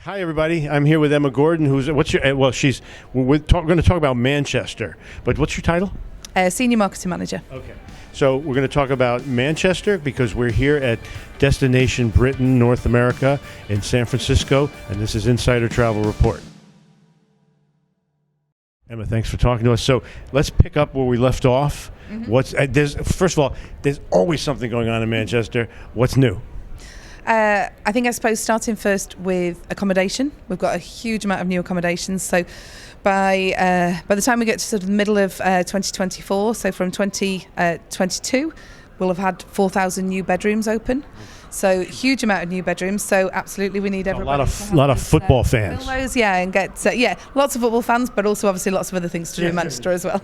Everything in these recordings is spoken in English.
Hi, everybody. I'm here with Emma Gordon. We're going to talk about Manchester. But what's your title? Senior Marketing Manager. Okay. So we're going to talk about Manchester because we're here at Destination Britain, North America in San Francisco, and this is Insider Travel Report. Emma, thanks for talking to us. So let's pick up where we left off. Mm-hmm. First of all, there's always something going on in Manchester. What's new? I suppose starting first with accommodation. We've got a huge amount of new accommodations. So by the time we get to sort of the middle of 2024, so from 2022, we'll have had 4,000 new bedrooms open. So huge amount of new bedrooms. So absolutely, we need everybody. A lot of football fans. Those, and get lots of football fans, but also obviously lots of other things to do in Manchester as well.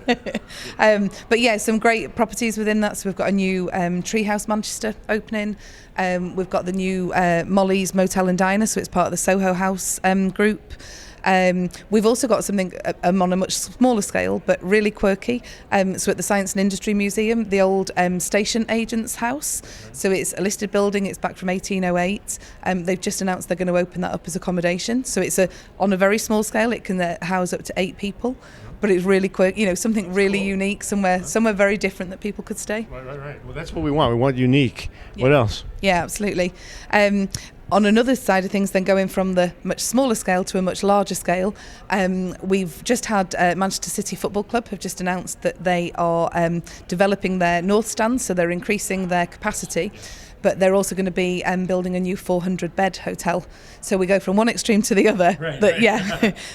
But some great properties within that. So we've got a new Treehouse Manchester opening. We've got the new Molly's Motel and Diner, so it's part of the Soho House group. We've also got something on a much smaller scale, but really quirky. So at the Science and Industry Museum, the old station agent's house. So it's a listed building. It's back from 1808. They've just announced they're going to open that up as accommodation. So it's on a very small scale. It can house up to 8 people. But it's really quirky, something really unique, somewhere very different that people could stay. Right. Well, that's what we want. We want unique. Yeah. What else? Yeah, absolutely. On another side of things, then going from the much smaller scale to a much larger scale, we've just had Manchester City Football Club have just announced that they are developing their North Stand, so they're increasing their capacity. But they're also going to be building a new 400-bed hotel. So we go from one extreme to the other.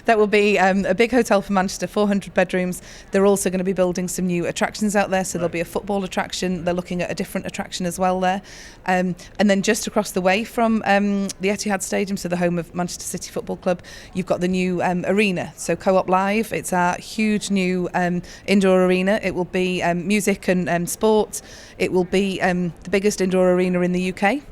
That will be a big hotel for Manchester, 400 bedrooms. They're also going to be building some new attractions out there. So there'll be a football attraction. They're looking at a different attraction as well there. And then just across the way from the Etihad Stadium, so the home of Manchester City Football Club, you've got the new arena. So Co-op Live, it's our huge new indoor arena. It will be music and sport. It will be the biggest indoor arena in the UK.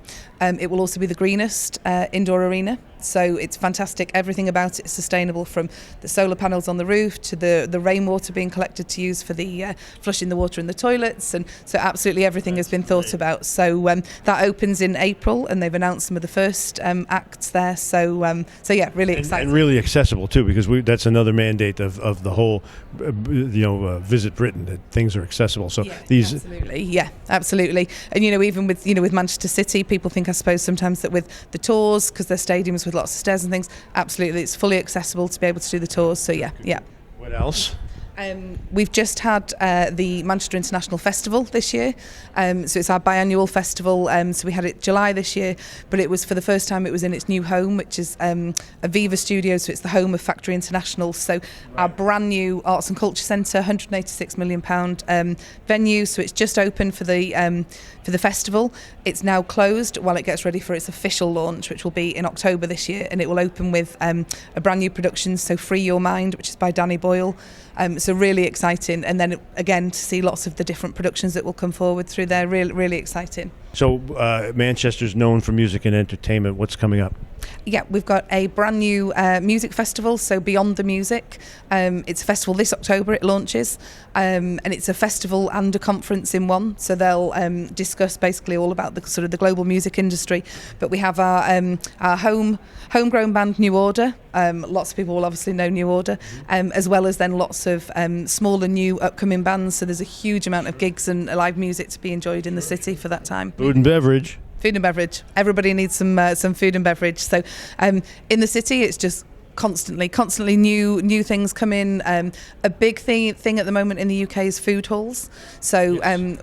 It will also be the greenest indoor arena. So it's fantastic. Everything about it is sustainable, from the solar panels on the roof to the rainwater being collected to use for the flushing the water in the toilets. And so absolutely everything has been thought about. So that opens in April, and they've announced some of the first acts there. So really exciting. And really accessible too, because that's another mandate of the whole Visit Britain, that things are accessible. So absolutely. And even with Manchester City, people think, I suppose, sometimes that with the tours, because they're stadiums with lots of stairs and things, absolutely, it's fully accessible to be able to do the tours. So What else? We've just had the Manchester International Festival this year. So it's our biannual festival. So we had it July this year, but it was for the first time, it was in its new home, which is Aviva Studios. So it's the home of Factory International. So our brand new Arts and Culture Centre, £186 million venue. So it's just open for the festival. It's now closed while it gets ready for its official launch, which will be in October this year, and it will open with a brand new production, so Free Your Mind, which is by Danny Boyle. So really exciting, and then again to see lots of the different productions that will come forward through there. Really exciting. So Manchester's known for music and entertainment. What's coming up? Yeah, we've got a brand new music festival, so Beyond the Music. It's a festival this October, it launches, and it's a festival and a conference in one. So they'll discuss basically all about the sort of the global music industry. But we have our homegrown band New Order. Lots of people will obviously know New Order, as well as then lots of smaller new upcoming bands. So there's a huge amount of gigs and live music to be enjoyed in the city for that time. Food and beverage. Everybody needs some food and beverage. So in the city, it's just constantly new things come in. A big thing at the moment in the UK is food halls. So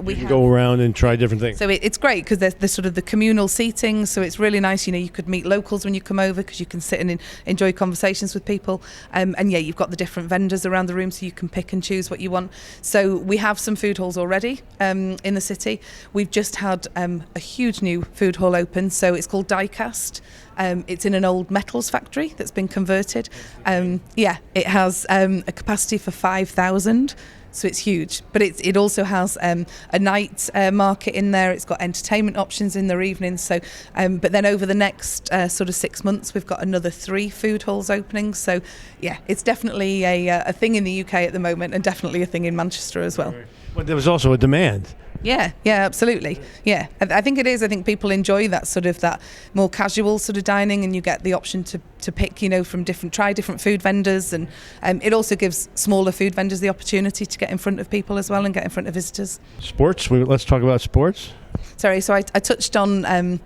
we can go around and try different things. So it's great because there's sort of the communal seating. So it's really nice. You could meet locals when you come over because you can sit and enjoy conversations with people. And you've got the different vendors around the room, so you can pick and choose what you want. So we have some food halls already in the city. We've just had a huge new food hall open. So it's called Diecast. It's in an old metals factory that's been converted. It has a capacity for 5,000, so it's huge. But it also has a night market in there. It's got entertainment options in their evenings. So, but then over the next sort of 6 months, we've got another 3 food halls opening. So, it's definitely a thing in the UK at the moment, and definitely a thing in Manchester as well. But there was also a demand. Yeah, absolutely. Yeah, I think it is. I think people enjoy that sort of that more casual sort of dining, and you get the option to pick, from try different food vendors, and it also gives smaller food vendors the opportunity to get in front of people as well and get in front of visitors. Sports. Let's talk about sports. Sorry, so I touched on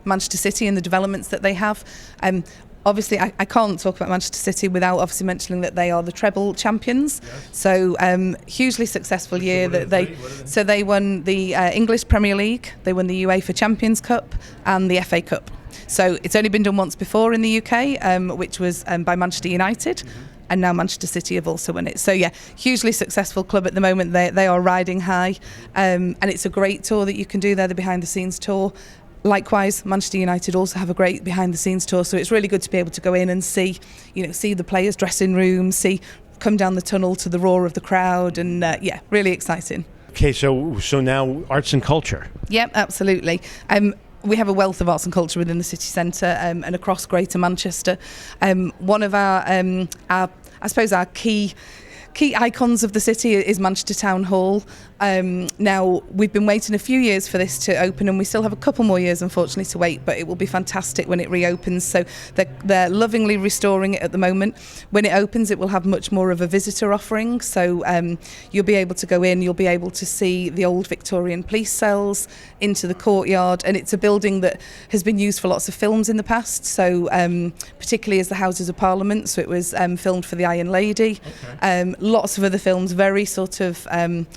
Manchester City and the developments that they have. Obviously, I can't talk about Manchester City without obviously mentioning that they are the treble champions. Yes. So hugely successful year that they won the English Premier League, they won the UEFA Champions Cup and the FA Cup. So it's only been done once before in the UK, which was by Manchester United. Mm-hmm. And now Manchester City have also won it. So yeah, hugely successful club at the moment. They are riding high, and it's a great tour that you can do there, the behind the scenes tour. Likewise, Manchester United also have a great behind-the-scenes tour, so it's really good to be able to go in and see the players' dressing rooms, come down the tunnel to the roar of the crowd, and really exciting. Okay, so now arts and culture. Yep, absolutely. We have a wealth of arts and culture within the city centre and across Greater Manchester. One of our key icons of the city is Manchester Town Hall. Now, we've been waiting a few years for this to open, and we still have a couple more years, unfortunately, to wait, but it will be fantastic when it reopens. So they're lovingly restoring it at the moment. When it opens, it will have much more of a visitor offering. So you'll be able to go in, you'll be able to see the old Victorian police cells, into the courtyard, and it's a building that has been used for lots of films in the past, so particularly as the Houses of Parliament, so it was filmed for The Iron Lady. Okay. Lots of other films, very sort of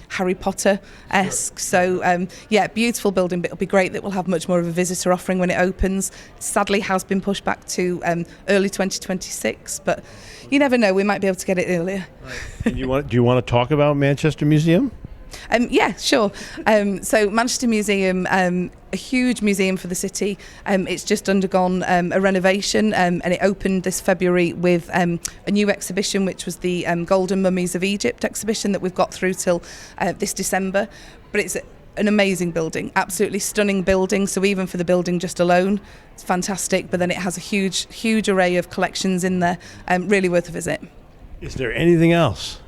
Harry Potter-esque. Sure. So, beautiful building, but it'll be great that we'll have much more of a visitor offering when it opens. Sadly, has been pushed back to early 2026, but you never know, we might be able to get it earlier. Right. Do you want to talk about Manchester Museum? Yeah, sure. So Manchester Museum, a huge museum for the city. It's just undergone a renovation, and it opened this February with a new exhibition, which was the Golden Mummies of Egypt exhibition that we've got through till this December. But it's an amazing building, absolutely stunning building. So even for the building just alone, it's fantastic. But then it has a huge array of collections in there, really worth a visit. Is there anything else?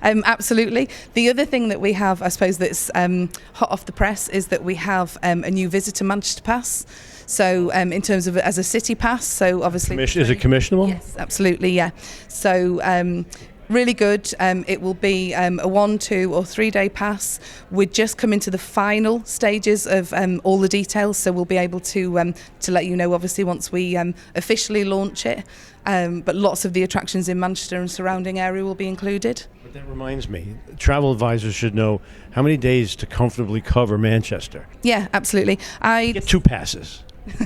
Absolutely. The other thing that we have, I suppose, that's hot off the press is that we have a new Visitor Manchester Pass. So in terms of as a city pass, so obviously... Is it commissionable? Yes, absolutely, yeah. So... really good. It will be a 1, 2 or 3 day pass. We're just coming to the final stages of all the details, so we'll be able to let you know, obviously, once we officially launch it. But lots of the attractions in Manchester and surrounding area will be included. But that reminds me, travel advisors should know how many days to comfortably cover Manchester. Yeah, absolutely. Get 2 passes.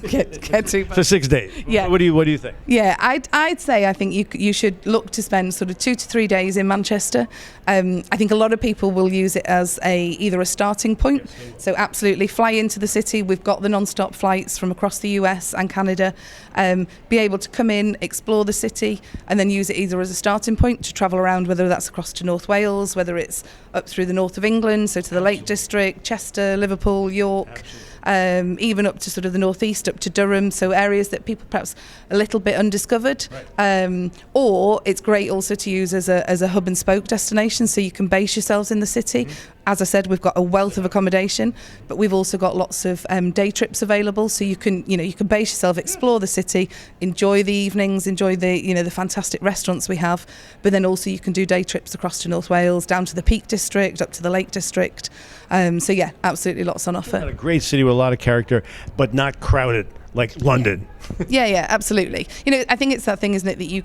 get to for 6 days. Yeah. What do you think? Yeah, I'd say I think you should look to spend sort of 2 to 3 days in Manchester. I think a lot of people will use it as either a starting point. So absolutely fly into the city. We've got the non-stop flights from across the US and Canada. Be able to come in, explore the city, and then use it either as a starting point to travel around, whether that's across to North Wales, whether it's up through the north of England, so to the Lake District, Chester, Liverpool, York. Even up to sort of the northeast, up to Durham, so areas that people perhaps a little bit undiscovered. Right. Or it's great also to use as a hub and spoke destination, so you can base yourselves in the city. Mm-hmm. As I said, we've got a wealth of accommodation, but we've also got lots of day trips available, so you can base yourself, explore the city, enjoy the evenings, enjoy the fantastic restaurants we have, but then also you can do day trips across to North Wales, down to the Peak District, up to the Lake District. So yeah, absolutely lots on offer. A great city with a lot of character, but not crowded like London. Yeah, absolutely. I think it's that thing, isn't it, that you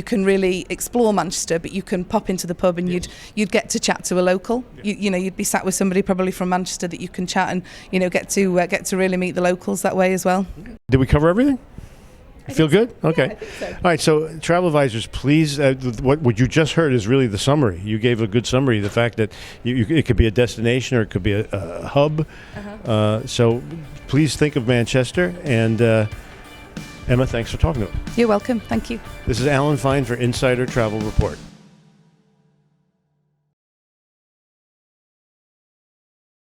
can really explore Manchester, but you can pop into the pub and you'd get to chat to a local. You'd be sat with somebody probably from Manchester that you can chat and get to really meet the locals that way as well. Did we cover everything? Feel good? Okay. Yeah, I think so. All right, so travel advisors, please, what you just heard is really the summary. You gave a good summary, the fact that it could be a destination or it could be a hub. Uh-huh. So please think of Manchester. And Emma, thanks for talking to us. You're welcome. Thank you. This is Alan Fine for Insider Travel Report.